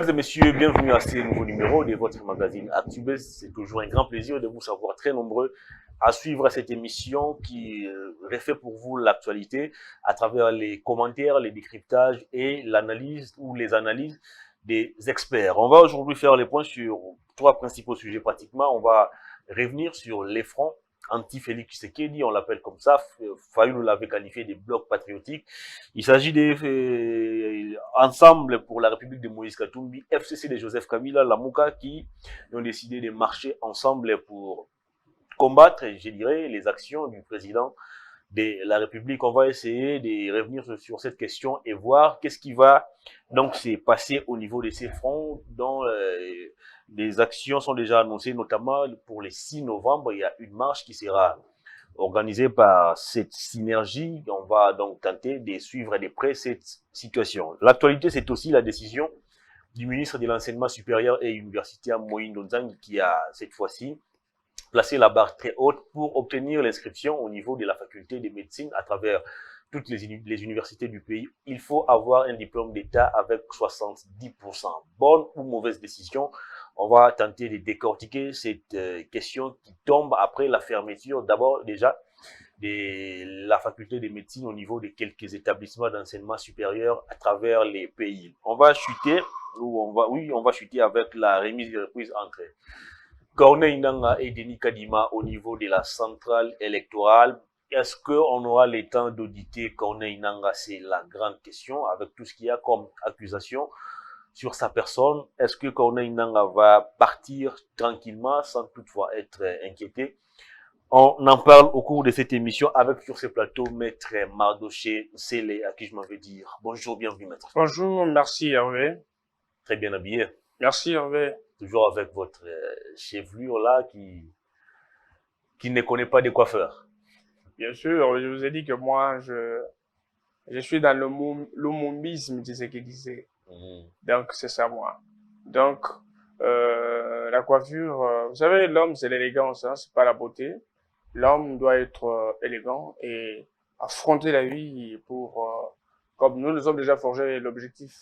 et messieurs, bienvenue à ce nouveau numéro de votre magazine ActuBuzz. C'est toujours un grand plaisir de vous savoir très nombreux à suivre cette émission qui refait pour vous l'actualité à travers les commentaires, les décryptages et l'analyse ou les analyses des experts. On va aujourd'hui faire les points sur trois principaux sujets pratiquement. On va revenir sur les fronts anti-Félix Tshisekedi, on l'appelle comme ça. Fayulu l'avait qualifié des blocs patriotiques. Il s'agit des Ensemble pour la République de Moïse Katumbi, FCC de Joseph Kabila, la Mouka, qui ont décidé de marcher ensemble pour combattre, je dirais, les actions du président de la République. On va essayer de revenir sur cette question et voir qu'est-ce qui va donc se passer au niveau de ces fronts dont des actions sont déjà annoncées, notamment pour le 6 novembre. Il y a une marche qui sera organisée par cette synergie. On va donc tenter de suivre de près cette situation. L'actualité, c'est aussi la décision du ministre de l'Enseignement supérieur et universitaire, Moïse Nzangi, qui a cette fois-ci placé la barre très haute pour obtenir l'inscription au niveau de la faculté de médecine à travers toutes les universités du pays. Il faut avoir un diplôme d'État avec 70%. Bonne ou mauvaise décision? On va tenter de décortiquer cette question qui tombe après la fermeture, d'abord déjà, de la faculté de médecine au niveau de quelques établissements d'enseignement supérieur à travers les pays. On va chuter, on va chuter avec la remise et reprise entre Corneille Nangaa et Denis Kadima au niveau de la centrale électorale. Est-ce qu'on aura le temps d'auditer Corneille Nangaa? C'est la grande question, avec tout ce qu'il y a comme accusation sur sa personne. Est-ce que Corneille Nangaa va partir tranquillement sans toutefois être inquiété? On en parle au cours de cette émission avec sur ce plateau Maître Mardoché Sélé, à qui je m'en vais dire bonjour, bienvenue Maître. Bonjour, merci Hervé. Très bien habillé. Merci Hervé. Toujours avec votre chevelure là qui ne connaît pas de coiffeur. Bien sûr, je vous ai dit que moi, je suis dans l'homomisme de ce qu'il disait. Donc, c'est ça, moi. Donc, la coiffure, vous savez, l'homme, c'est l'élégance, hein, c'est pas la beauté. L'homme doit être élégant et affronter la vie pour, comme nous sommes déjà forgés l'objectif,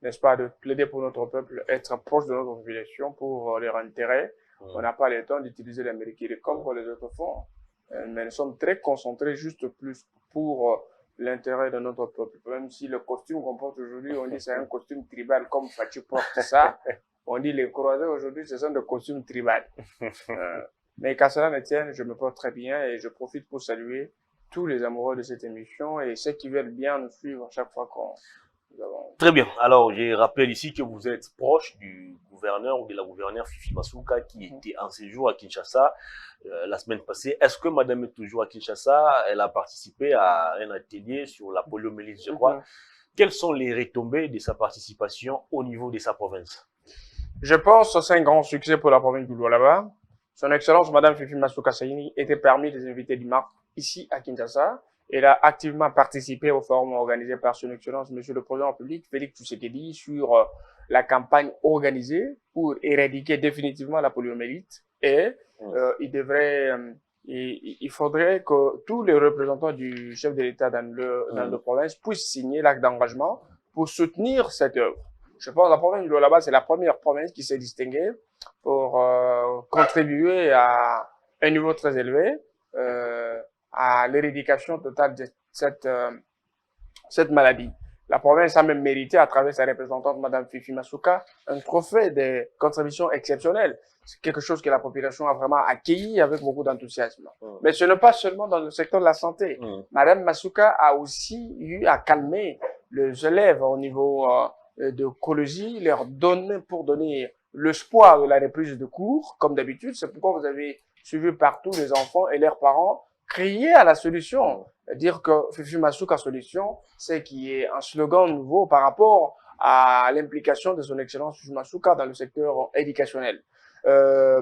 n'est-ce pas, de plaider pour notre peuple, être proche de notre population pour leur intérêt. On n'a pas le temps d'utiliser l'Amérique comme les autres font. Mais nous sommes très concentrés juste plus pour l'intérêt de notre peuple. Même si le costume qu'on porte aujourd'hui, on dit c'est un costume tribal comme Fatih porte ça. On dit les croisés aujourd'hui, ce sont des costumes tribales. Mais qu'à cela ne tienne, je me porte très bien et je profite pour saluer tous les amoureux de cette émission et ceux qui veulent bien nous suivre chaque fois qu'on avons... Très bien. Alors, je rappelle ici que vous êtes proche du gouverneur ou de la gouverneure Fifi Masuka qui était en séjour à Kinshasa la semaine passée. Est-ce que madame est toujours à Kinshasa? Elle a participé à un atelier sur la poliomyélite, je crois. Quelles sont les retombées de sa participation au niveau de sa province? Je pense que c'est un grand succès pour la province du Lualaba. Son Excellence, Madame Fifi Masuka Saini, était parmi les invités du MARC ici à Kinshasa. Elle a activement participé au forum organisé par Son Excellence, Monsieur le Président de la République, Félix Tshisekedi, sur la campagne organisée pour éradiquer définitivement la poliomyélite. Et il faudrait que tous les représentants du chef de l'État dans le province puissent signer l'acte d'engagement pour soutenir cette œuvre. Je pense que la province du Lualaba, c'est la première province qui s'est distinguée pour contribuer à un niveau très élevé à l'éradication totale de cette maladie. La province a même mérité, à travers sa représentante, Madame Fifi Masuka, un trophée de contribution exceptionnelle. C'est quelque chose que la population a vraiment accueilli avec beaucoup d'enthousiasme. Mais ce n'est pas seulement dans le secteur de la santé. Madame Masuka a aussi eu à calmer les élèves au niveau d'écologie, leur donner, pour donner l'espoir de la reprise de cours, comme d'habitude. C'est pourquoi vous avez suivi partout les enfants et leurs parents crier à la solution. Dire que Fifi Masuka solution, c'est qui est un slogan nouveau par rapport à l'implication de son excellence Fifi Masuka dans le secteur éducationnel.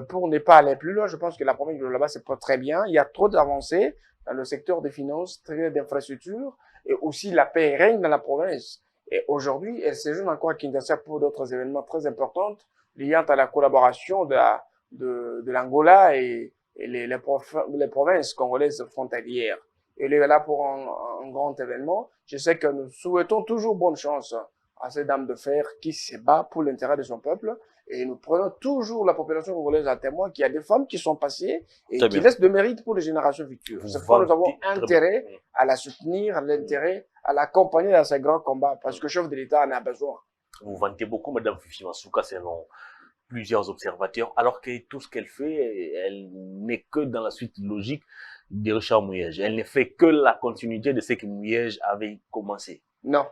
Pour ne pas aller plus loin, je pense que la province de là-bas se porte très bien. Il y a trop d'avancées dans le secteur des finances, d'infrastructures, et aussi la paix règne dans la province. Et aujourd'hui, elle séjourne encore à Kinshasa pour d'autres événements très importants liant à la collaboration de l'Angola et les provinces congolaises frontalières. Elle est là pour un grand événement. Je sais que nous souhaitons toujours bonne chance à cette dame de fer qui se bat pour l'intérêt de son peuple. Et nous prenons toujours la population congolaise à témoin qu'il y a des femmes qui sont passées et qui laissent de mérite pour les générations futures. C'est pourquoi nous avons intérêt à la soutenir, l'intérêt à l'accompagner dans ces grands combats, parce que le chef de l'État en a besoin. Vous vantez beaucoup Madame Fifi Masuka selon plusieurs observateurs, alors que tout ce qu'elle fait, elle n'est que dans la suite logique de Richard Mouyej. Elle ne fait que la continuité de ce que Mouyej avait commencé. Non.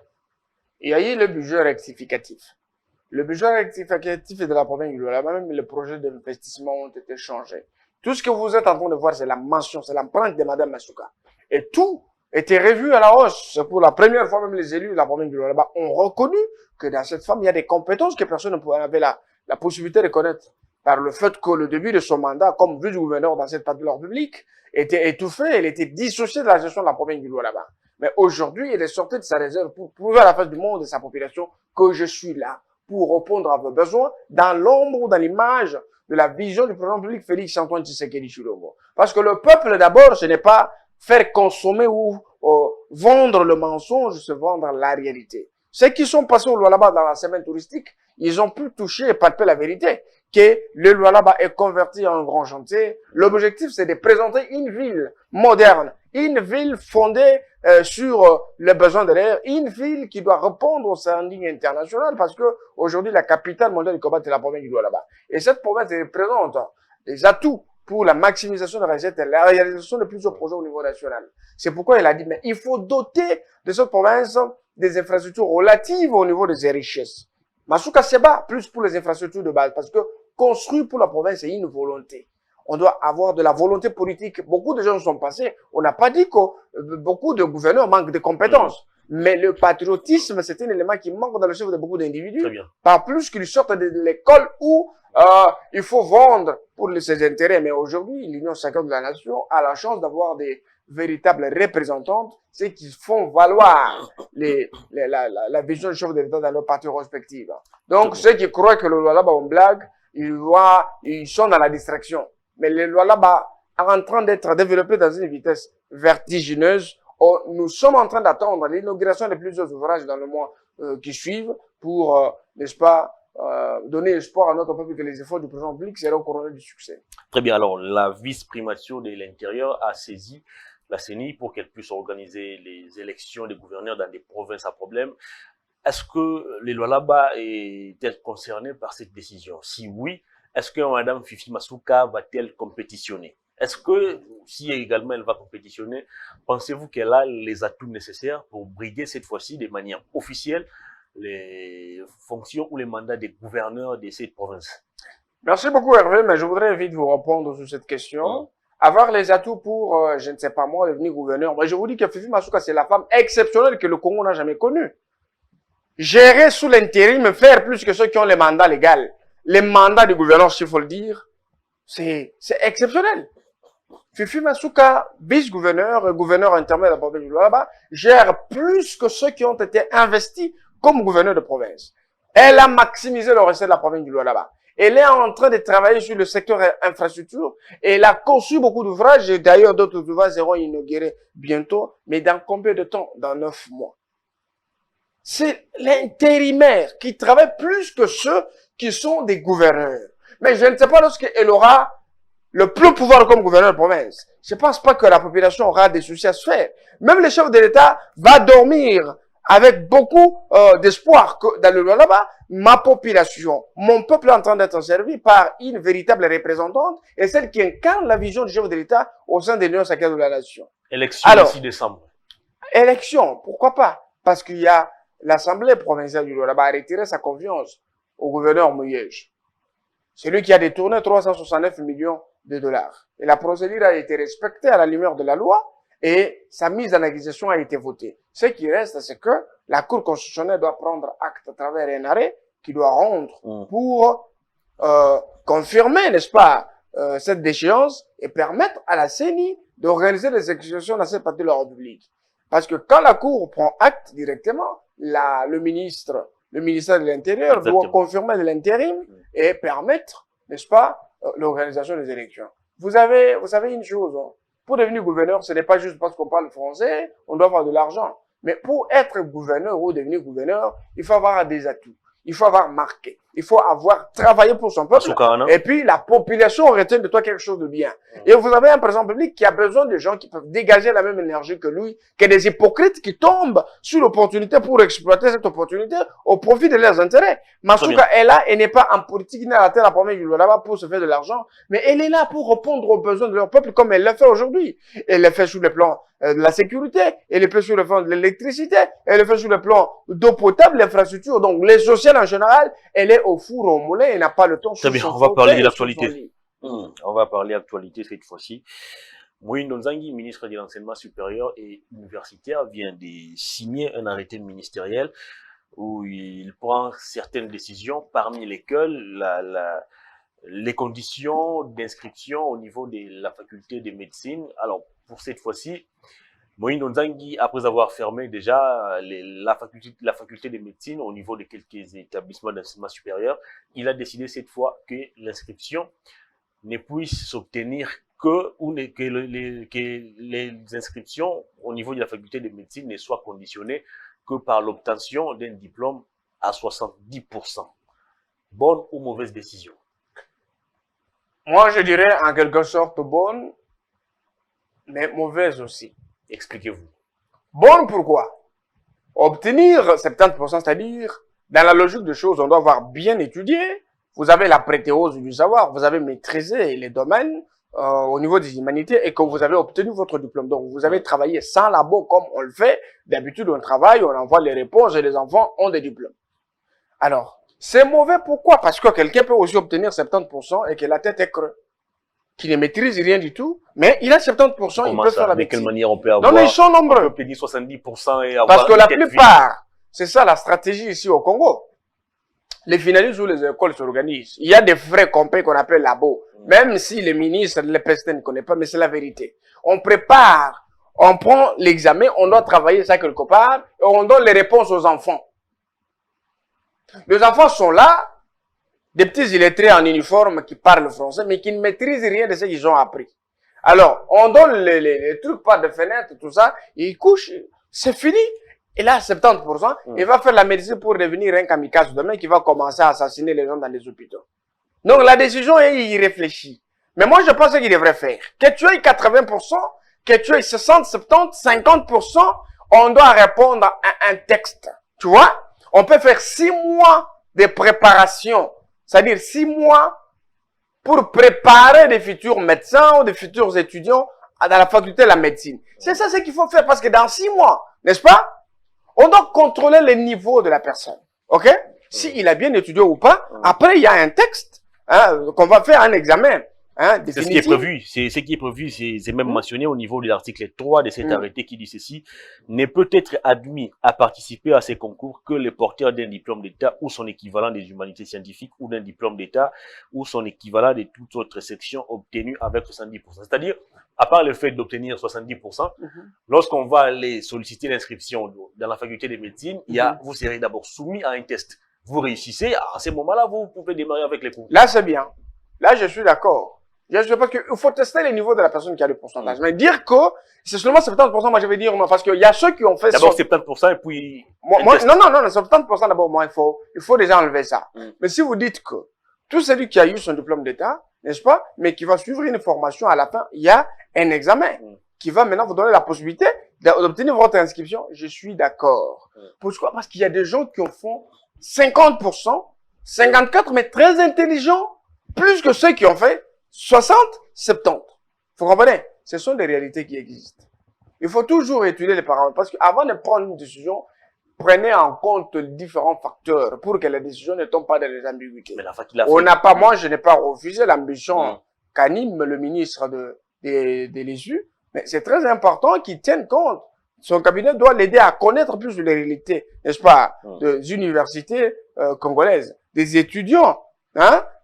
Il y a eu le budget rectificatif. Le budget rectificatif de la province du Lualaba, même les projets d'investissement ont été changés. Tout ce que vous êtes en train de voir, c'est la mention, c'est l'empreinte de Madame Masuka. Et tout était revu à la hausse. C'est pour la première fois, même les élus de la province du Lualaba ont reconnu que dans cette femme, il y a des compétences que personne n'avait la possibilité de connaître. Par le fait que le début de son mandat, comme vice-gouverneur dans cette partie de la République, était étouffé, elle était dissociée de la gestion de la province du Lualaba. Mais aujourd'hui, elle est sortie de sa réserve pour prouver à la face du monde et sa population que je suis là pour répondre à vos besoins dans l'ombre ou dans l'image de la vision du président public Félix-Antoine Tshisekedi Tshilombo. Parce que le peuple, d'abord, ce n'est pas faire consommer ou vendre le mensonge, c'est vendre la réalité. Ceux qui sont passés au Lualaba dans la semaine touristique, ils ont pu toucher et palper la vérité, que le Lualaba est converti en grand chantier. L'objectif, c'est de présenter une ville moderne, une ville fondée sur les besoins de l'air, une ville qui doit répondre aux standings internationaux, parce que aujourd'hui, la capitale mondiale du combat, c'est la province du Lualaba. Et cette province représente des atouts pour la maximisation de la recette et la réalisation de plusieurs projets au niveau national. C'est pourquoi il a dit, mais il faut doter de cette province des infrastructures relatives au niveau de ses richesses. Masuka se bat plus pour les infrastructures de base, parce que construire pour la province, c'est une volonté. On doit avoir de la volonté politique. Beaucoup de gens sont passés. On n'a pas dit que beaucoup de gouverneurs manquent de compétences. Mais le patriotisme, c'est un élément qui manque dans le cerveau de beaucoup d'individus. Pas plus qu'ils sortent de l'école où il faut vendre pour ses intérêts. Mais aujourd'hui, l'Union sacrée de la nation a la chance d'avoir des véritables représentantes, ceux qui font valoir la vision du chef de l'État dans leurs partis respectifs. Donc, ceux qui croient que le Lualaba on blague, ils sont dans la distraction. Mais le Lualaba est en train d'être développé dans une vitesse vertigineuse. Nous sommes en train d'attendre l'inauguration de plusieurs ouvrages dans le mois qui suivent pour, n'est-ce pas, donner espoir à notre peuple que les efforts du président public seront couronnés du succès. Très bien. Alors, la vice-primature de l'Intérieur a saisi la CENI pour qu'elle puisse organiser les élections des gouverneurs dans des provinces à problème. Est-ce que le Lualaba est-elle concernée par cette décision? Si oui, est-ce que Mme Fifi Masuka va-t-elle compétitionner? Est-ce que, si également elle va compétitionner, pensez-vous qu'elle a les atouts nécessaires pour briguer cette fois-ci de manière officielle les fonctions ou les mandats des gouverneurs de cette province? Merci beaucoup Hervé, mais je voudrais vite vous répondre sur cette question. Avoir les atouts pour, je ne sais pas moi, devenir gouverneur. Moi, je vous dis que Fifi Masuka, c'est la femme exceptionnelle que le Congo n'a jamais connue. Gérer sous l'intérim, faire plus que ceux qui ont les mandats légaux. Les mandats du gouverneur, s'il faut le dire, c'est exceptionnel. Fifi Masuka, vice-gouverneur, gouverneur intermédiaire de la province du Lualaba, gère plus que ceux qui ont été investis comme gouverneur de province. Elle a maximisé le recette de la province du Lualaba. Elle est en train de travailler sur le secteur infrastructure et elle a conçu beaucoup d'ouvrages et d'ailleurs d'autres ouvrages seront inaugurés bientôt. Mais dans combien de temps? Dans 9 mois. C'est l'intérimaire qui travaille plus que ceux qui sont des gouverneurs. Mais je ne sais pas lorsqu'elle aura le plus pouvoir comme gouverneur de province. Je ne pense pas que la population aura des soucis à se faire. Même le chef de l'État va dormir avec beaucoup d'espoir que dans le Lualaba, ma population, mon peuple est en train d'être servi par une véritable représentante et celle qui incarne la vision du chef de l'État au sein de l'Union sacrée de la nation. Élection le 6 décembre. Élection, pourquoi pas? Parce qu'il y a l'Assemblée provinciale du Lualaba a retiré sa confiance au gouverneur Mouyej. C'est lui qui a détourné 369 millions de dollars. Et la procédure a été respectée à la lumière de la loi et sa mise en accusation a été votée. Ce qui reste, c'est que la Cour constitutionnelle doit prendre acte à travers un arrêt qui doit rendre pour confirmer, n'est-ce pas, cette déchéance et permettre à la CENI d'organiser les exécutions dans cette partie de la République. Parce que quand la Cour prend acte directement, le ministère de l'Intérieur doit confirmer de l'intérim et permettre, n'est-ce pas, l'organisation des élections. Vous savez une chose, hein, pour devenir gouverneur, ce n'est pas juste parce qu'on parle français, on doit avoir de l'argent. Mais pour être gouverneur ou devenir gouverneur, il faut avoir des atouts. Il faut avoir marqué. Il faut avoir travaillé pour son peuple. Et puis, la population retient de toi quelque chose de bien. Et vous avez un président public qui a besoin de gens qui peuvent dégager la même énergie que lui, que des hypocrites qui tombent sur l'opportunité pour exploiter cette opportunité au profit de leurs intérêts. Masuka est là, elle n'est pas en politique, ni à la tête la première là-bas pour se faire de l'argent, mais elle est là pour répondre aux besoins de leur peuple comme elle l'a fait aujourd'hui. Elle l'a fait sur le plan de la sécurité, elle le fait sur le plan de l'électricité, elle le fait sur le plan d'eau potable, l'infrastructure, donc les sociales en général, elle est au four au moulin, elle n'a pas le temps. Très bien, on va parler de l'actualité. On va parler d'actualité cette fois-ci. Moïse Nzangi, ministre de l'Enseignement supérieur et universitaire, vient de signer un arrêté ministériel où il prend certaines décisions, parmi lesquelles les conditions d'inscription au niveau de la faculté de médecine. Alors, pour cette fois-ci, Moïse Nzangi, après avoir fermé déjà la faculté de médecine au niveau de quelques établissements d'enseignement supérieur, il a décidé cette fois que l'inscription ne puisse s'obtenir que les inscriptions au niveau de la faculté de médecine ne soient conditionnées que par l'obtention d'un diplôme à 70%. Bonne ou mauvaise décision? Moi, je dirais en quelque sorte bonne, mais mauvaise aussi. Expliquez-vous. Bonne pourquoi? Obtenir 70%, c'est-à-dire, dans la logique des choses, on doit avoir bien étudié, vous avez la prétéose du savoir, vous avez maîtrisé les domaines au niveau des humanités et que vous avez obtenu votre diplôme. Donc, vous avez travaillé sans labo comme on le fait. D'habitude, on travaille, on envoie les réponses et les enfants ont des diplômes. Alors, c'est mauvais pourquoi? Parce que quelqu'un peut aussi obtenir 70% et que la tête est creuse, qui ne maîtrise rien du tout, mais il a 70%, il peut faire la médecine. De quelle manière on peut avoir? Non, mais ils sont nombreux. On peut dire 70% et avoir parce que la plupart, c'est ça la stratégie ici au Congo. Les finalistes ou les écoles s'organisent. Il y a des vrais compagnies qu'on appelle labo. Même si les ministres, les présidents ne connaissent pas, mais c'est la vérité. On prépare, on prend l'examen, on doit travailler ça quelque part, et on donne les réponses aux enfants. Les enfants sont là, des petits illettrés en uniforme qui parlent français, mais qui ne maîtrisent rien de ce qu'ils ont appris. Alors, on donne les trucs par de fenêtres, tout ça, ils couchent, c'est fini. Et là, 70%, il va faire la médecine pour devenir un kamikaze demain qui va commencer à assassiner les gens dans les hôpitaux. Donc, la décision est irréfléchie. Mais moi, je pense qu'il devrait faire. Que tu aies 80%, que tu aies 60, 70, 50%, on doit répondre à un texte. Tu vois? On peut faire 6 mois de préparation. C'est-à-dire 6 mois pour préparer des futurs médecins ou des futurs étudiants dans la faculté de la médecine. C'est ça ce qu'il faut faire parce que dans 6 mois, n'est-ce pas? On doit contrôler le niveau de la personne. OK? S'il a bien étudié ou pas, après il y a un texte, qu'on va faire un examen. C'est ce qui est prévu. C'est ce qui est prévu. C'est même mentionné au niveau de l'article 3 de cet arrêté qui dit ceci. Ne peut être admis à participer à ces concours que les porteurs d'un diplôme d'État ou son équivalent des humanités scientifiques ou d'un diplôme d'État ou son équivalent de toute autre section obtenue avec 70%. C'est-à-dire, à part le fait d'obtenir 70%, lorsqu'on va aller solliciter l'inscription dans la faculté de médecine, vous serez d'abord soumis à un test. Vous réussissez, à ce moment-là, vous pouvez démarrer avec les cours. Là, c'est bien. Là, je suis d'accord. Je sais pas qu'il faut tester les niveaux de la personne qui a le pourcentage. Mais dire que c'est seulement 70%, moi je vais dire non, parce qu'il y a ceux qui ont fait d'abord 70% et puis non, 70% d'abord, moi il faut déjà enlever ça. Mais si vous dites que tout celui qui a eu son diplôme d'État, n'est-ce pas, mais qui va suivre une formation à la fin, il y a un examen qui va maintenant vous donner la possibilité d'obtenir votre inscription, je suis d'accord. Pourquoi? Parce qu'il y a des gens qui en font 50%, 54%, mais très intelligents, plus que ceux qui ont fait 60, 70. Vous comprenez? Ce sont des réalités qui existent. Il faut toujours étudier les paroles parce qu'avant de prendre une décision, prenez en compte les différents facteurs pour que la décision ne tombe pas dans les ambiguïtés. On n'a pas, moi, je n'ai pas refusé l'ambition qu'anime le ministre de l'ESU, mais c'est très important qu'il tienne compte. Son cabinet doit l'aider à connaître plus les réalités, n'est-ce pas, des universités congolaises, des étudiants,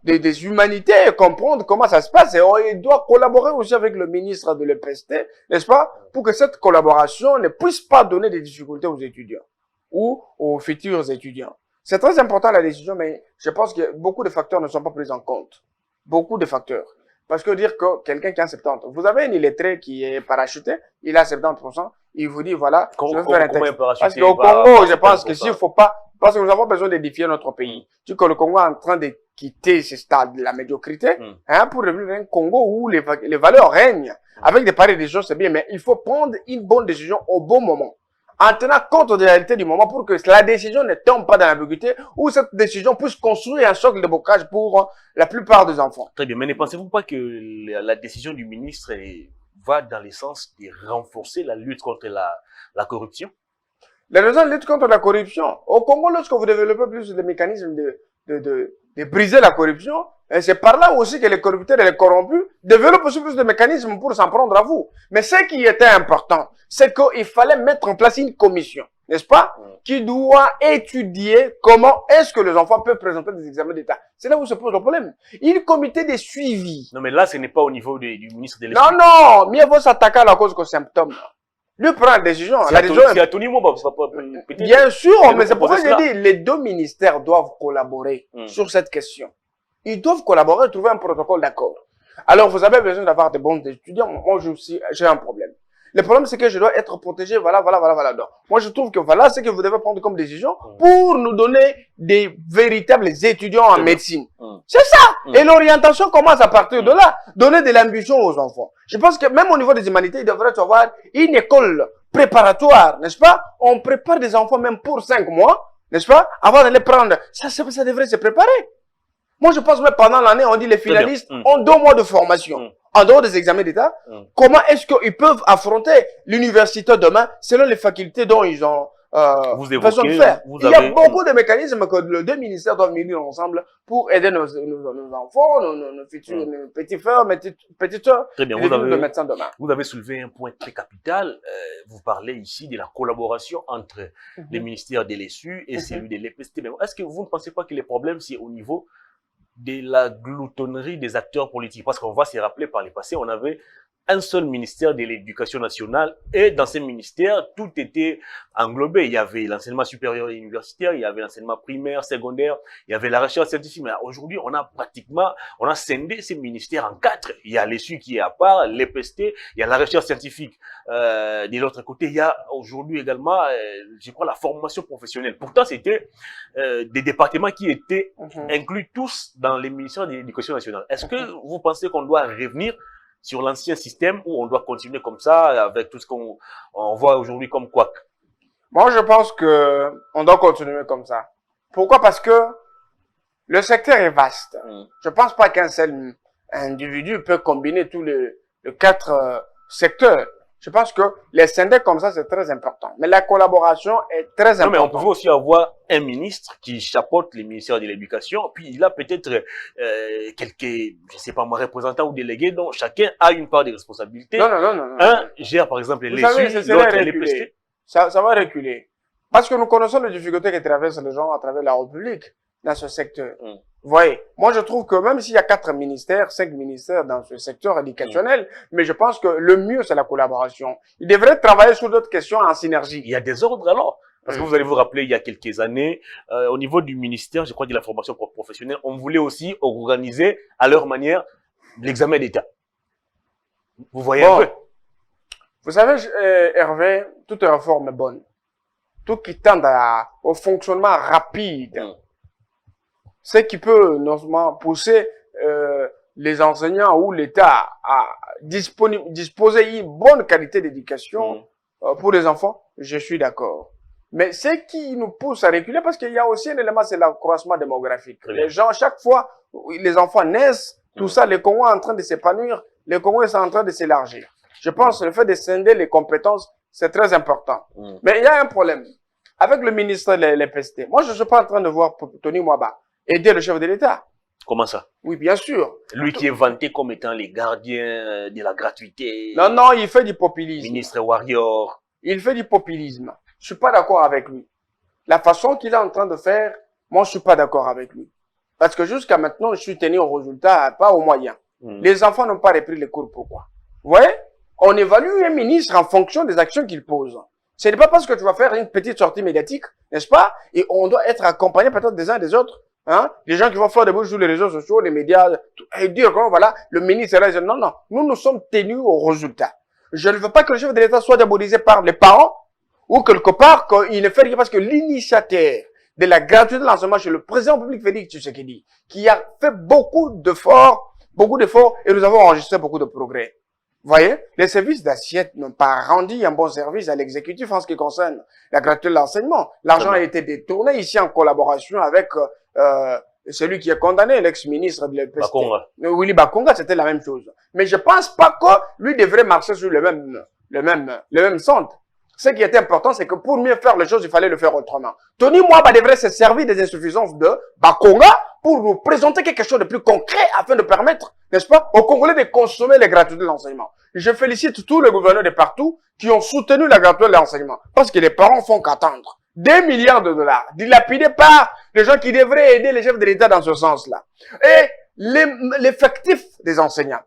des humanités, comprendre comment ça se passe. Et il doit collaborer aussi avec le ministre de l'EPST, n'est-ce pas, pour que cette collaboration ne puisse pas donner des difficultés aux étudiants ou aux futurs étudiants. C'est très important la décision, mais je pense que beaucoup de facteurs ne sont pas pris en compte. Beaucoup de facteurs. Parce que dire que quelqu'un qui a 70, vous avez un illettré qui est parachuté, il a 70%, il vous dit, voilà, je vais faire un texte. Parce qu'au Congo, je pense que s'il faut pas, parce que nous avons besoin d'édifier notre pays. Tu sais que le Congo est en train de quitter ce stade de la médiocrité, pour devenir un Congo où les valeurs règnent. Avec des pareilles décisions, c'est bien, mais il faut prendre une bonne décision au bon moment. En tenant compte des réalités du moment pour que la décision ne tombe pas dans l'ambiguïté ou cette décision puisse construire un socle de blocage pour la plupart des enfants. Très bien, mais ne pensez-vous pas que la décision du ministre va dans le sens de renforcer la lutte contre la corruption? La raison de lutte contre la corruption, au Congo, lorsque vous développez plus de mécanismes de briser la corruption, c'est par là aussi que les corrupteurs et les corrompus développent aussi plus de mécanismes pour s'en prendre à vous. Mais ce qui était important, c'est qu'il fallait mettre en place une commission, n'est-ce pas, qui doit étudier comment est-ce que les enfants peuvent présenter des examens d'État. C'est là où se pose le problème. Une comité de suivi. Non, mais là, ce n'est pas au niveau du ministre de l'État. Non, mieux vaut s'attaquer à la cause qu'aux symptômes. Lui prend la décision. C'est à tout niveau, bien sûr, mais c'est pour ça que j'ai dit, les deux ministères doivent collaborer sur cette question. Ils doivent collaborer, trouver un protocole d'accord. Alors, vous avez besoin d'avoir des bons étudiants. Moi, j'ai un problème. Le problème, c'est que je dois être protégé. Voilà. Donc, moi, je trouve que voilà ce que vous devez prendre comme décision pour nous donner des véritables étudiants en médecine. C'est ça. Et l'orientation commence à partir de là. Donner de l'ambition aux enfants. Je pense que même au niveau des humanités, il devrait y avoir une école préparatoire, n'est-ce pas? On prépare des enfants même pour 5 mois, n'est-ce pas? Avant de les prendre. Ça devrait se préparer. Moi, je pense que pendant l'année, on dit les finalistes ont 2 mois de formation. En dehors des examens d'État, comment est-ce qu'ils peuvent affronter l'université demain selon les facultés dont ils ont façon de faire. Il y a beaucoup de mécanismes que les deux ministères doivent unir ensemble pour aider nos enfants, nos futurs nos petits frères, petites soeurs, très bien, de médecins demain. Vous avez soulevé un point très capital. Vous parlez ici de la collaboration entre les ministères de l'ESU et celui de l'EPST. Est-ce que vous ne pensez pas que les problèmes, c'est au niveau de la gloutonnerie des acteurs politiques? Parce qu'on va se rappeler par le passé, on avait un seul ministère de l'éducation nationale et dans ces ministères, tout était englobé. Il y avait l'enseignement supérieur et universitaire, il y avait l'enseignement primaire, secondaire, il y avait la recherche scientifique. Mais aujourd'hui, on a scindé ces ministères en 4. Il y a l'ESU qui est à part, l'EPST, il y a la recherche scientifique. De l'autre côté, il y a aujourd'hui également, je crois, la formation professionnelle. Pourtant, c'était des départements qui étaient inclus tous dans les ministères de l'éducation nationale. Est-ce que vous pensez qu'on doit revenir sur l'ancien système ou on doit continuer comme ça avec tout ce qu'on voit aujourd'hui comme couac? Moi, je pense que on doit continuer comme ça. Pourquoi? Parce que le secteur est vaste. Je pense pas qu'un seul individu peut combiner tous les 4 secteurs. Je pense que les syndics comme ça, c'est très important. Mais la collaboration est très importante. Non, mais on pouvait aussi avoir un ministre qui chapeaute les ministères de l'éducation, puis il a peut-être quelques, je sais pas moi, représentants ou délégués dont chacun a une part de responsabilité. Non. Un gère par exemple les l'ESU, l'autre les PST. Ça va reculer. Parce que nous connaissons les difficultés que traversent les gens à travers la République dans ce secteur. Vous voyez, moi je trouve que même s'il y a 4 ministères, 5 ministères dans ce secteur éducationnel, mais je pense que le mieux c'est la collaboration. Ils devraient travailler sur d'autres questions en synergie. Il y a des ordres alors. Parce que vous allez vous rappeler, il y a quelques années, au niveau du ministère, je crois, de la formation professionnelle, on voulait aussi organiser à leur manière l'examen d'État. Vous voyez un peu. Vous savez, Hervé, toute réforme est bonne. Tout qui tend au fonctionnement rapide. Ce qui peut notamment pousser les enseignants ou l'État à disposer une bonne qualité d'éducation pour les enfants, je suis d'accord. Mais ce qui nous pousse à reculer, parce qu'il y a aussi un élément, c'est l'accroissement démographique. Les gens, chaque fois, les enfants naissent, tout ça, les Congos sont en train de s'épanouir, les Congos sont en train de s'élargir. Je pense que le fait de scinder les compétences, c'est très important. Mais il y a un problème. Avec le ministre de l'EPST, moi, je ne suis pas en train de voir Tony Mwaba aider le chef de l'État. Comment ça? Oui, bien sûr. Lui qui est vanté comme étant les gardiens de la gratuité. Non, il fait du populisme. Ministre Warrior. Il fait du populisme. Je suis pas d'accord avec lui. La façon qu'il est en train de faire, moi, je suis pas d'accord avec lui. Parce que jusqu'à maintenant, je suis tenu au résultat, pas aux moyens. Les enfants n'ont pas repris les cours. Pourquoi? Vous voyez? On évalue un ministre en fonction des actions qu'il pose. Ce n'est pas parce que tu vas faire une petite sortie médiatique, n'est-ce pas? Et on doit être accompagné peut-être des uns des autres Hein? Les gens qui vont faire des bouches sur les réseaux sociaux, les médias, et dire que voilà, le ministre est là. Non, non. Nous sommes tenus au résultat. Je ne veux pas que le chef de l'État soit diabolisé par les parents ou quelque part qu'il ne fait rien parce que l'initiateur de la gratuité de l'enseignement chez le président public Félix Tshisekedi, qui a fait beaucoup d'efforts, et nous avons enregistré beaucoup de progrès. Vous voyez, les services d'assiette n'ont pas rendu un bon service à l'exécutif en ce qui concerne la gratuité de l'enseignement. L'argent a été détourné ici en collaboration avec celui qui est condamné, l'ex-ministre de l'EPST. Willy Bakonga, c'était la même chose. Mais je pense pas que lui devrait marcher sur le même centre. Ce qui était important, c'est que pour mieux faire les choses, il fallait le faire autrement. Tony Mwaba devrait se servir des insuffisances de Bakonga pour nous présenter quelque chose de plus concret afin de permettre, n'est-ce pas, aux Congolais de consommer les gratuités de l'enseignement. Je félicite tous les gouverneurs de partout qui ont soutenu la gratuité de l'enseignement parce que les parents font qu'attendre. 2 milliards de dollars dilapidés par les gens qui devraient aider les chefs de l'État dans ce sens-là. Et l'effectif des enseignants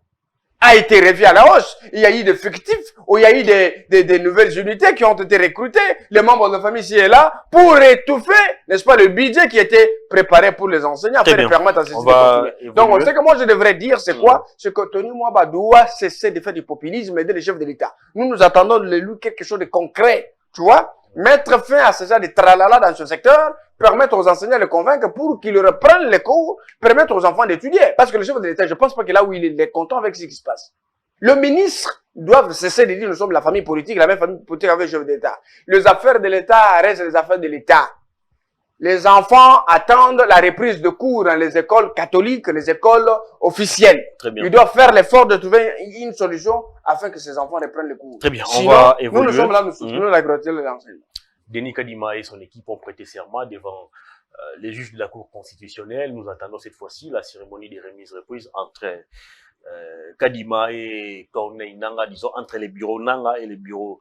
a été revu à la hausse. Il y a eu des fictifs, où il y a eu des nouvelles unités qui ont été recrutées, les membres de la famille ici et là, pour étouffer, n'est-ce pas, le budget qui était préparé pour les enseignants, afin de permettre à ces évoluer. Donc, ce que moi je devrais dire, c'est quoi? C'est que Tony Mwaba doit cesser de faire du populisme et aider les chefs de l'État. Nous attendons de lui quelque chose de concret, tu vois? Mettre fin à ce genre de tralala dans ce secteur, permettre aux enseignants de convaincre pour qu'ils reprennent les cours, permettre aux enfants d'étudier. Parce que le chef de l'État, je pense pas que là où il est content avec ce qui se passe. Le ministre doit cesser de dire nous sommes la famille politique, la même famille politique avec le chef de l'État. Les affaires de l'État restent les affaires de l'État. Les enfants attendent la reprise de cours dans les écoles catholiques, les écoles officielles. Très bien. Ils doivent faire l'effort de trouver une solution afin que ces enfants reprennent les cours. Très bien. Sinon, on va évoluer. Nous sommes là, nous soutenons la gratuité de l'enseignement. Denis Kadima et son équipe ont prêté serment devant les juges de la Cour constitutionnelle. Nous attendons cette fois-ci la cérémonie de remise reprise entre Kadima et Corneille Nanga, disons entre les bureaux Nanga et les bureaux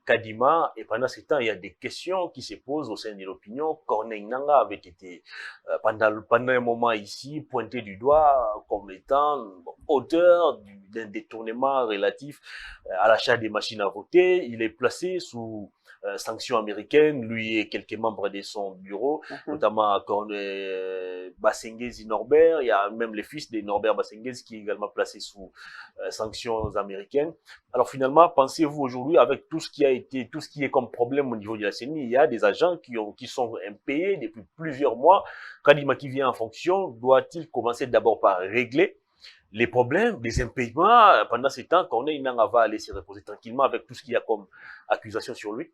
Kadima. Et pendant ce temps, il y a des questions qui se posent au sein de l'opinion. Corneille Nanga avait été pendant un moment ici pointé du doigt comme étant auteur d'un détournement relatif à l'achat des machines à voter. Il est placé sous sanctions américaines, lui et quelques membres de son bureau, notamment Basengezi Norbert. Il y a même le fils de Norbert Basengezi qui est également placé sous sanctions américaines. Alors finalement, pensez-vous aujourd'hui, avec tout ce qui est comme problème au niveau de la CENI, il y a des agents qui sont impayés depuis plusieurs mois. Kadima qui vient en fonction, doit-il commencer d'abord par régler les problèmes des impayements pendant ce temps Corneille Nanga va aller se reposer tranquillement avec tout ce qu'il y a comme accusation sur lui?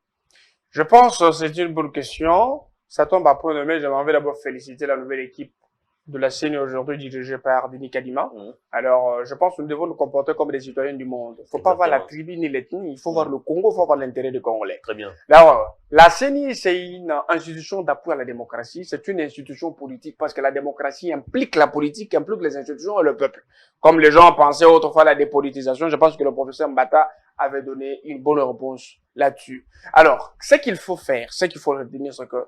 Je pense que c'est une bonne question. Ça tombe à point de mai. J'aimerais d'abord féliciter la nouvelle équipe de la CENI aujourd'hui dirigée par Denis Kadima. Alors, je pense que nous devons nous comporter comme des citoyens du monde. Il ne faut pas voir la tribu ni l'ethnie. Il faut voir le Congo, il faut voir l'intérêt des Congolais. Très bien. Alors, la CENI, c'est une institution d'appui à la démocratie. C'est une institution politique parce que la démocratie implique la politique, implique les institutions et le peuple. Comme les gens pensaient autrefois à la dépolitisation, je pense que le professeur Mbata avait donné une bonne réponse là-dessus. Alors, ce qu'il faut faire, ce qu'il faut retenir, c'est que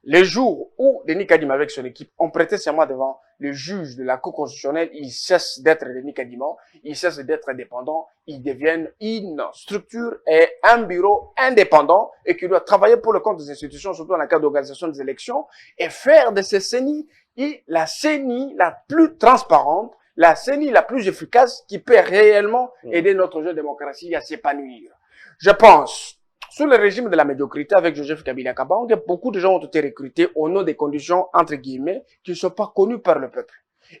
les jours où Denis Kadima avec son équipe ont prêté serment devant le juge de la Cour constitutionnelle, ils cessent d'être Denis Kadima, ils cessent d'être indépendants, ils deviennent une structure et un bureau indépendant et qui doit travailler pour le compte des institutions, surtout dans le cadre d'organisation des élections, et faire de ces CENI la CENI la plus transparente, la CENI la plus efficace qui peut réellement aider notre jeu de démocratie à s'épanouir. Je pense, sous le régime de la médiocrité avec Joseph Kabila Kabang, beaucoup de gens ont été recrutés au nom des conditions, entre guillemets, qui ne sont pas connues par le peuple.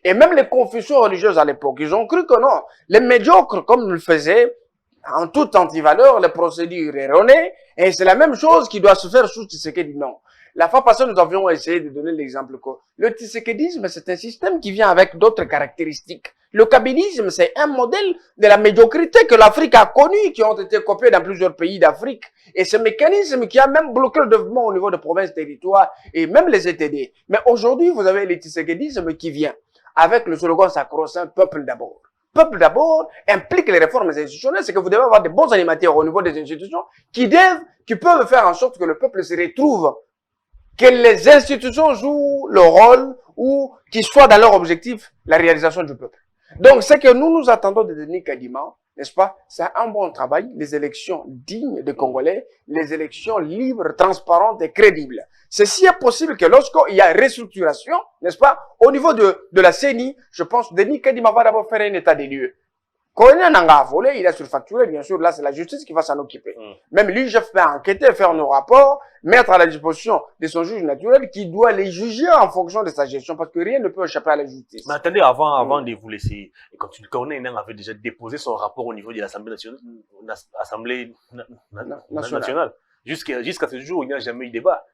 Et même les confessions religieuses à l'époque, ils ont cru que non. Les médiocres, comme le faisaient, en toute antivaleur, les procédures erronées, et c'est la même chose qui doit se faire sous Tshisekedi, non. La fois passée, nous avions essayé de donner l'exemple que le tshisekédisme, c'est un système qui vient avec d'autres caractéristiques. Le kabylisme, c'est un modèle de la médiocrité que l'Afrique a connu, qui ont été copiés dans plusieurs pays d'Afrique. Et ce mécanisme qui a même bloqué le développement au niveau des provinces, territoires et même les ETD. Mais aujourd'hui, vous avez le tshisekédisme qui vient avec le slogan sacro-saint « Peuple d'abord ». Peuple d'abord implique les réformes institutionnelles, c'est que vous devez avoir des bons animateurs au niveau des institutions qui peuvent faire en sorte que le peuple se retrouve, que les institutions jouent le rôle ou qu'ils soient dans leur objectif la réalisation du peuple. Donc, c'est que nous attendons de Denis Kadima, n'est-ce pas? C'est un bon travail, les élections dignes des Congolais, les élections libres, transparentes et crédibles. Ceci est possible que lorsqu'il y a restructuration, n'est-ce pas, au niveau de la CENI, je pense, Denis Kadima va d'abord faire un état des lieux. Quand il a volé, il a surfacturé, bien sûr, là, c'est la justice qui va s'en occuper. Même lui, je fais enquêter, faire nos rapports, mettre à la disposition de son juge naturel qui doit les juger en fonction de sa gestion, parce que rien ne peut échapper à la justice. Mais attendez, avant de vous laisser, quand tu connais, il avait déjà déposé son rapport au niveau de l'Assemblée nationale. Jusqu'à ce jour, il n'y a jamais eu débat.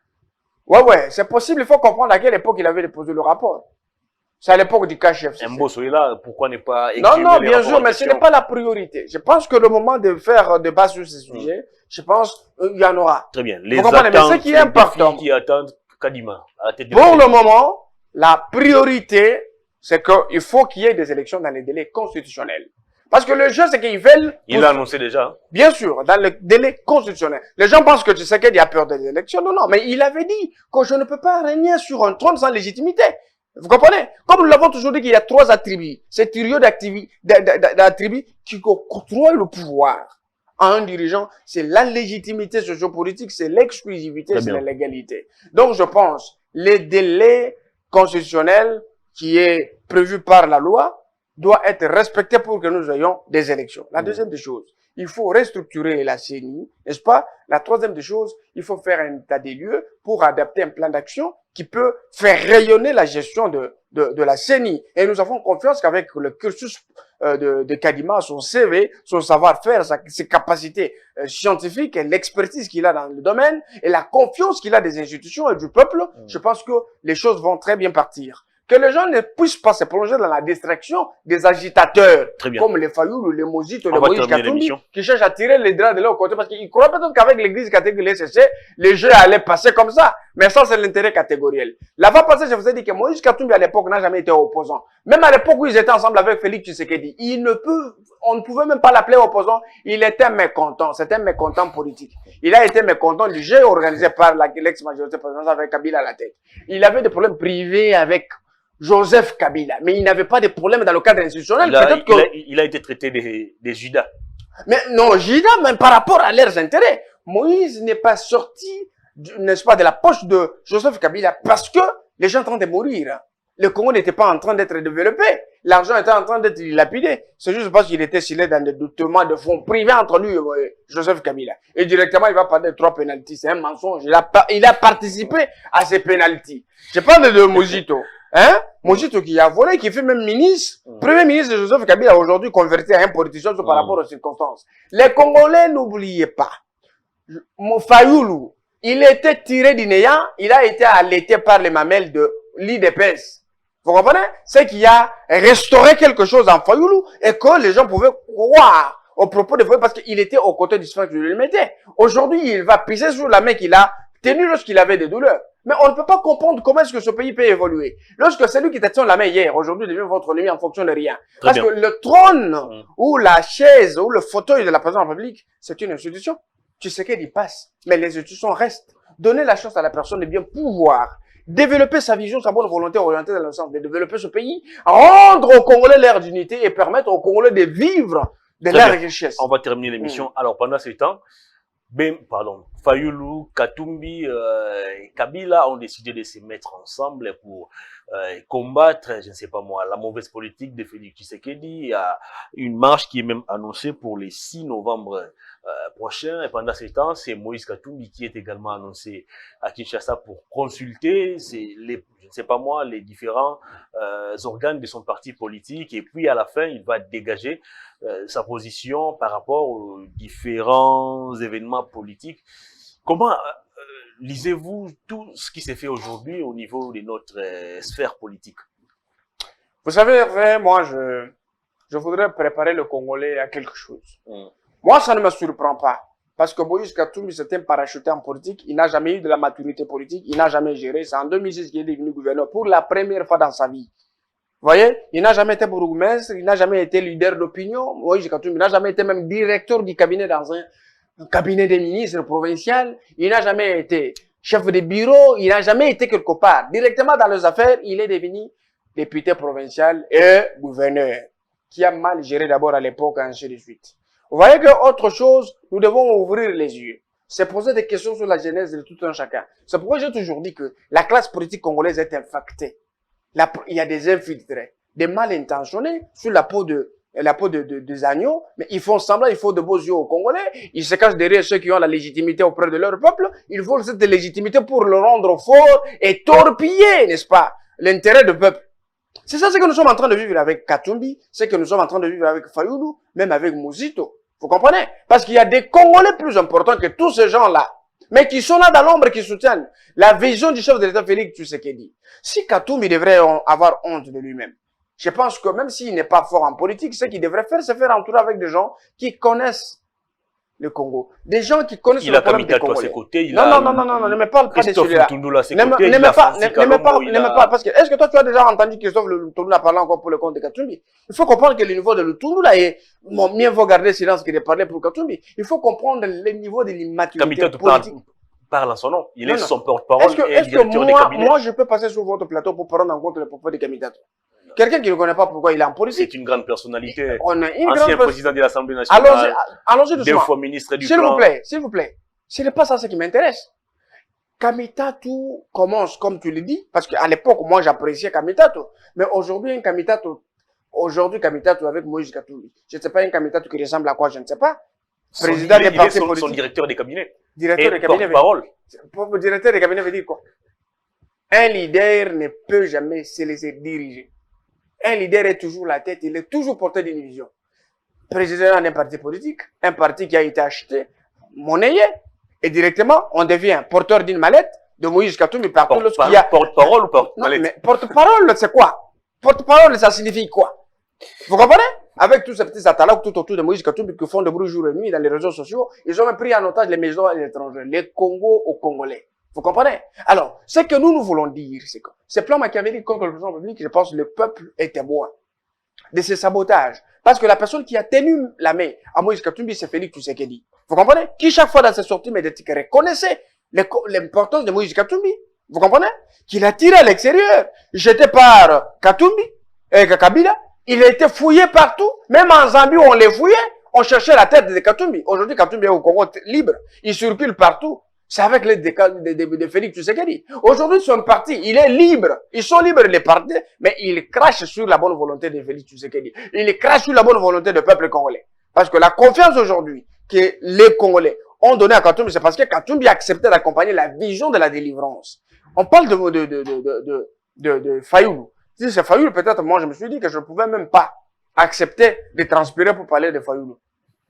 Ouais, c'est possible, il faut comprendre à quelle époque il avait déposé le rapport. C'est à l'époque du KHF. Mbosso est là, pourquoi ne pas Non, bien sûr, mais ce n'est pas la priorité. Je pense que le moment de faire débat sur ces sujets, je pense qu'il y en aura. Très bien. Les attentes, qui est important. Qui attendent Kadima. Pour le moment, la priorité, c'est qu'il faut qu'il y ait des élections dans les délais constitutionnels. Parce que le jeu, c'est qu'ils veulent... Il l'a annoncé déjà. Bien sûr, dans le délai constitutionnel. Les gens pensent que tu sais qu'il y a peur des élections. Non, mais il avait dit que je ne peux pas régner sur un trône sans légitimité. Vous comprenez? Comme nous l'avons toujours dit qu'il y a trois attributs. Ces trio d'attributs qui contrôlent le pouvoir. Un dirigeant, c'est la légitimité sociopolitique, c'est l'exclusivité, c'est la légalité. Donc, je pense, les délais constitutionnels qui est prévu par la loi doit être respecté pour que nous ayons des élections. La deuxième des choses, il faut restructurer la CENI, n'est-ce pas? La troisième des choses, il faut faire un état des lieux pour adapter un plan d'action qui peut faire rayonner la gestion de la CENI. Et nous avons confiance qu'avec le cursus de Kadima, son CV, son savoir-faire, ses capacités scientifiques et l'expertise qu'il a dans le domaine et la confiance qu'il a des institutions et du peuple, je pense que les choses vont très bien partir. Que les gens ne puissent pas se plonger dans la distraction des agitateurs, comme les Fayoulou, les Mozito, les Moïse Katumbi, qui cherchent à tirer les draps de leur côté parce qu'ils croient peut-être qu'avec l'église catholique, les SSC, les jeux allaient passer comme ça. Mais ça, c'est l'intérêt catégoriel. Là-bas passé, je vous ai dit que Moïse Katumbi, à l'époque, n'a jamais été opposant. Même à l'époque où ils étaient ensemble avec Félix Tshisekedi, on ne pouvait même pas l'appeler opposant. Il était mécontent. C'était un mécontent politique. Il a été mécontent du jeu organisé par l'ex-majorité présidentielle avec Kabila à la tête. Il avait des problèmes privés avec Joseph Kabila, mais il n'avait pas de problème dans le cadre institutionnel. Il a été traité des Judas. Mais non, Judas, mais par rapport à leurs intérêts. Moïse n'est pas sorti, n'est-ce pas, de la poche de Joseph Kabila parce que les gens sont en train de mourir. Le Congo n'était pas en train d'être développé. L'argent était en train d'être dilapidé. C'est juste parce qu'il était scellé dans des doutements de fonds privés entre lui et Joseph Kabila. Et directement, il va parler de 3 pénaltys. C'est un mensonge. Il a participé à ces pénaltys. Je parle de Mozito. Mozito qui a volé, qui fait même ministre, premier ministre de Joseph Kabila, aujourd'hui converti à un politicien par rapport aux circonstances. Les Congolais, n'oubliez pas, Fayoulou, il était tiré du néant, il a été allaité par les mamelles de l'IDPS. Vous comprenez? C'est qu'il a restauré quelque chose en Fayoulou et que les gens pouvaient croire au propos de Fayoulou parce qu'il était aux côtés du sphinx que je le mettais. Aujourd'hui, il va pisser sur la main qu'il a tenue lorsqu'il avait des douleurs. Mais on ne peut pas comprendre comment est-ce que ce pays peut évoluer. Lorsque celui qui t'a tenu la main hier, aujourd'hui devient votre ennemi en fonction de rien. Parce que le trône, ou la chaise, ou le fauteuil de la présidence de la République, c'est une institution. Tu sais qu'elle y passe. Mais les institutions restent. Donner la chance à la personne de bien pouvoir développer sa vision, sa bonne volonté orientée dans le sens de développer ce pays, rendre aux Congolais leur dignité et permettre aux Congolais de vivre de leur richesse. On va terminer l'émission. Alors, pendant ce temps, Fayoulou, Katumbi, Kabila ont décidé de se mettre ensemble pour combattre, je ne sais pas moi, la mauvaise politique de Félix Tshisekedi. Il y a une marche qui est même annoncée pour le 6 novembre prochain. Et pendant ce temps, c'est Moïse Katumbi qui est également annoncé à Kinshasa pour consulter je ne sais pas moi, les différents organes de son parti politique. Et puis à la fin, il va dégager sa position par rapport aux différents événements politiques. Comment lisez-vous tout ce qui s'est fait aujourd'hui au niveau de notre sphère politique? Vous savez, moi, je voudrais préparer le Congolais à quelque chose. Moi, ça ne me surprend pas. Parce que Moïse Katumbi s'était parachuté en politique. Il n'a jamais eu de la maturité politique. Il n'a jamais géré. C'est en 2006 qu'il est devenu gouverneur pour la première fois dans sa vie. Vous voyez, il n'a jamais été bourgmestre. Il n'a jamais été leader d'opinion. Moïse Katumbi n'a jamais été même directeur du cabinet dans un cabinet des ministres provincial. Il n'a jamais été chef de bureau. Il n'a jamais été quelque part. Directement dans les affaires, il est devenu député provincial et gouverneur. qui a mal géré d'abord à l'époque, ainsi de suite. Vous voyez que autre chose, nous devons ouvrir les yeux. C'est poser des questions sur la genèse de tout un chacun. C'est pourquoi j'ai toujours dit que la classe politique congolaise est infectée. Il y a des infiltrés, des mal intentionnés sur la peau des agneaux, mais ils font semblant, ils font de beaux yeux aux Congolais, ils se cachent derrière ceux qui ont la légitimité auprès de leur peuple, ils veulent cette légitimité pour le rendre fort et torpiller, n'est-ce pas, l'intérêt du peuple. C'est ça ce que nous sommes en train de vivre avec Katumbi, c'est que nous sommes en train de vivre avec Fayoulou, même avec Mouzito. Vous comprenez? Parce qu'il y a des Congolais plus importants que tous ces gens-là, mais qui sont là dans l'ombre, qui soutiennent la vision du chef de l'État Félix Tshisekedi. Si Katumbi devrait avoir honte de lui-même, je pense que même s'il n'est pas fort en politique, ce qu'il devrait faire, c'est faire entourer avec des gens qui connaissent le Congo. Des gens qui connaissent le problème des Congolais. Non, ne me parle pas de celui-là. Ne me parle, parce que, est-ce que toi tu as déjà entendu Christophe Lutundu parler encore pour le compte de Katumbi? Il faut comprendre que le niveau de Lutundu là est, mieux vaut garder silence que de parler pour Katumbi. Il faut comprendre le niveau de l'immaturité politique. Parle en son nom. Il est son porte-parole et directeur des cabinets. Moi, je peux passer sur votre plateau pour prendre en compte le propos de Kamitato. Quelqu'un qui ne connaît pas pourquoi il est en politique. C'est une grande personnalité. On a une ancien président de l'Assemblée nationale. Allons-y doucement. Deux fois ministre du plan. S'il vous plaît. Ce n'est pas ça ce qui m'intéresse. Kamitato commence, comme tu le dis, parce qu'à l'époque, moi, j'appréciais Kamitato. Mais aujourd'hui, Kamitato avec Moïse Katumbi. Je ne sais pas un Kamitato qui ressemble à quoi, je ne sais pas. Président des partis politiques. Son directeur des cabinets. Directeur des cabinets. Porte-parole. Directeur des cabinets veut dire quoi? Un leader ne peut jamais se laisser diriger. Un leader est toujours la tête, il est toujours porté d'une vision. Président d'un parti politique, un parti qui a été acheté, monnayé, et directement, on devient porteur d'une mallette de Moïse Katumbi partout lorsqu'il y a... Porte-parole ou porte-mallette? Non, mais porte-parole, c'est quoi? Porte-parole, ça signifie quoi? Vous comprenez? Avec tous ces petits atalaques tout autour de Moïse Katumbi qui font de bruit jour et nuit dans les réseaux sociaux, ils ont même pris en otage les maisons à l'étranger, les Congo aux Congolais. Vous comprenez? Alors, ce que nous voulons dire, c'est que ce plan machiavélique contre le président public, je pense que le peuple est témoin de ce sabotage. Parce que la personne qui a tenu la main à Moïse Katumbi, c'est Félix Tshisekedi. Vous comprenez? Qui chaque fois dans ses sorties médiatiques reconnaissait l'importance de Moïse Katumbi. Vous comprenez? Qu'il a tiré à l'extérieur, jeté par Katumbi et Kabila. Il a été fouillé partout. Même en Zambie, on les fouillait. On cherchait la tête de Katumbi. Aujourd'hui, Katumbi est au Congo libre. Il circule partout. C'est avec l'aide de Félix Tshisekedi. Aujourd'hui, son parti, il est libre. Ils sont libres, les partis, mais ils crachent sur la bonne volonté de Félix Tshisekedi. Ils crachent sur la bonne volonté du peuple congolais. Parce que la confiance aujourd'hui que les Congolais ont donnée à Katumbi, c'est parce que Katumbi a accepté d'accompagner la vision de la délivrance. On parle de Fayoulou. Si c'est Fayoulou, peut-être, moi, je me suis dit que je ne pouvais même pas accepter de transpirer pour parler de Fayoulou.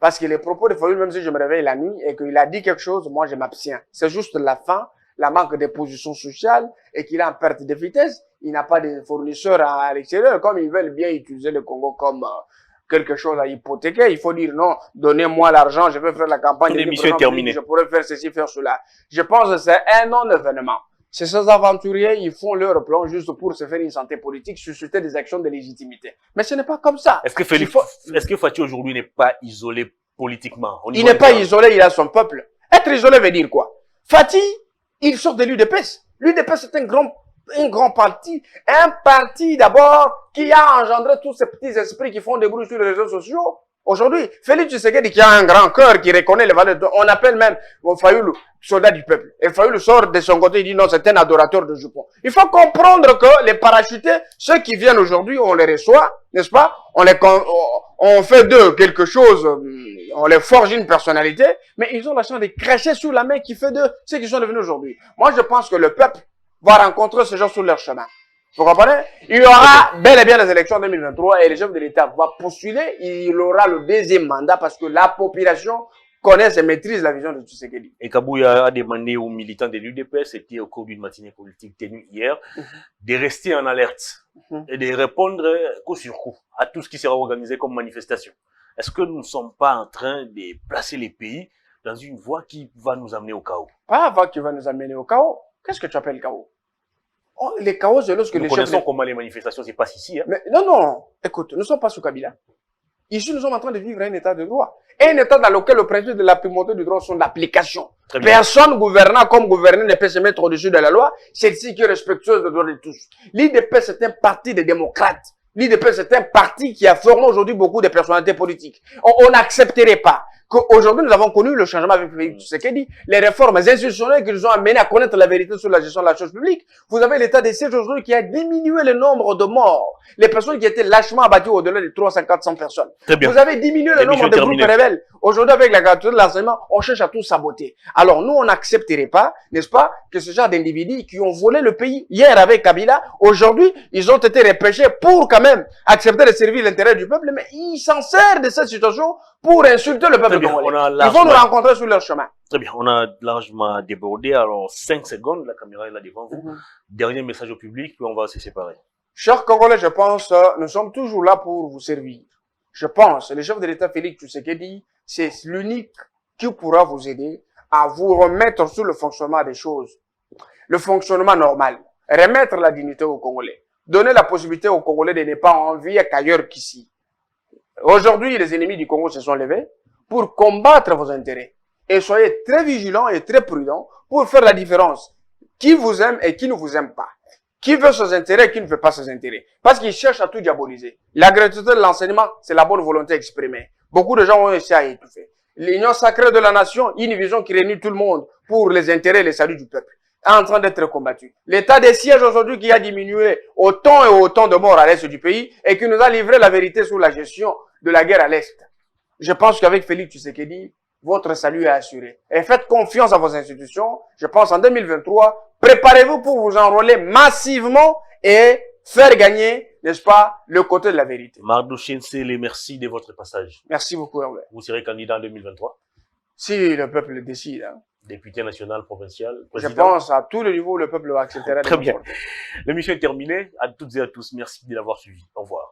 Parce que les propos de Fayoulou, même si je me réveille la nuit et qu'il a dit quelque chose, moi je m'abstiens. C'est juste la fin, la manque de position sociale et qu'il est en perte de vitesse. Il n'a pas de fournisseurs à l'extérieur. Comme ils veulent bien utiliser le Congo comme quelque chose à hypothéquer, il faut dire non, donnez-moi l'argent, je vais faire la campagne. L'émission est terminée. Je pourrais faire ceci, faire cela. Je pense que c'est un non-événement. Ces aventuriers, ils font leur plan juste pour se faire une santé politique, susciter des actions de légitimité. Mais ce n'est pas comme ça. Est-ce que Fathi aujourd'hui n'est pas isolé politiquement? Il n'est pas isolé, il a son peuple. Être isolé veut dire quoi? Fathi, il sort de l'UDPS. L'UDPS c'est un grand parti. Un parti d'abord qui a engendré tous ces petits esprits qui font des bruits sur les réseaux sociaux. Aujourd'hui, Félix Tshisekedi qui a un grand cœur, qui reconnaît les valeurs, on appelle même Fayoulou soldat du peuple. Et Fayoulou sort de son côté, il dit non, c'est un adorateur de Jupon. Il faut comprendre que les parachutés, ceux qui viennent aujourd'hui, on les reçoit, n'est-ce pas? On fait d'eux quelque chose, on les forge une personnalité, mais ils ont la chance de cracher sur la main qui fait d'eux ce qu'ils sont devenus aujourd'hui. Moi, je pense que le peuple va rencontrer ces gens sur leur chemin. Vous comprenez? Il y aura bel et bien les élections en 2023 et le chef de l'État va postuler. Il aura le deuxième mandat parce que la population connaît et maîtrise la vision de Tshisekedi. Et Kabouya a demandé aux militants de l'UDPS, c'était au cours d'une matinée politique tenue hier, de rester en alerte et de répondre coup sur coup à tout ce qui sera organisé comme manifestation. Est-ce que nous ne sommes pas en train de placer les pays dans une voie qui va nous amener au chaos? Pas une voie qui va nous amener au chaos. Qu'est-ce que tu appelles chaos? Les chaos, c'est lorsque nous connaissons comment les manifestations se passent ici. Hein. Mais non. Écoute, nous ne sommes pas sous Kabila. Ici, nous sommes en train de vivre un état de droit. Un état dans lequel le principe de la primauté du droit sont d'application. Personne gouvernant comme gouverner ne peut se mettre au-dessus de la loi. Celle-ci qui est respectueuse des droits de tous. L'IDP, c'est un parti de démocrates L'IDP, c'est un parti qui a formé aujourd'hui beaucoup de personnalités politiques. On n'accepterait pas qu'aujourd'hui, nous avons connu le changement avec Félix Tshisekedi, les réformes institutionnelles qui nous ont amenés à connaître la vérité sur la gestion de la chose publique. Vous avez l'état des sièges aujourd'hui qui a diminué le nombre de morts. Les personnes qui étaient lâchement abattues au-delà de 300-400 personnes. Très bien. Vous avez diminué le nombre de groupes rebelles. Aujourd'hui, avec la gratuité de l'enseignement, on cherche à tout saboter. Alors, nous, on n'accepterait pas, n'est-ce pas, que ce genre d'individus qui ont volé le pays hier avec Kabila, aujourd'hui, ils ont été repêchés pour quand même accepter de servir l'intérêt du peuple, mais ils s'en servent de cette situation pour insulter le peuple congolais. Ils vont nous rencontrer sur leur chemin. Très bien, on a largement débordé. Alors, 5 secondes, la caméra est là devant vous. Dernier message au public, puis on va se séparer. Chers Congolais, je pense, nous sommes toujours là pour vous servir. Je pense, le chef de l'État Félix Tshisekedi, c'est l'unique qui pourra vous aider à vous remettre sur le fonctionnement des choses. Le fonctionnement normal. Remettre la dignité aux Congolais. Donner la possibilité aux Congolais de ne pas envier qu'ailleurs qu'ici. Aujourd'hui, les ennemis du Congo se sont levés pour combattre vos intérêts. Et soyez très vigilants et très prudents pour faire la différence. Qui vous aime et qui ne vous aime pas. Qui veut ses intérêts et qui ne veut pas ses intérêts. Parce qu'ils cherchent à tout diaboliser. La gratuité de l'enseignement, c'est la bonne volonté exprimée. Beaucoup de gens ont essayé à étouffer. L'union sacrée de la nation, une vision qui réunit tout le monde pour les intérêts et les saluts du peuple, est en train d'être combattu. L'état des sièges aujourd'hui qui a diminué autant et autant de morts à l'est du pays et qui nous a livré la vérité sur la gestion de la guerre à l'est. Je pense qu'avec Félix Tshisekedi, votre salut est assuré. Et faites confiance à vos institutions. Je pense en 2023, préparez-vous pour vous enrôler massivement et faire gagner, n'est-ce pas, le côté de la vérité. Mardou Chinsele, merci de votre passage. Merci beaucoup, Hervé. Vous serez candidat en 2023? Si le peuple le décide. Hein. Député national, provincial, président. Je pense à tous les niveaux, le peuple acceptera. Très bien. L'émission est terminée. À toutes et à tous, merci de l'avoir suivi. Au revoir.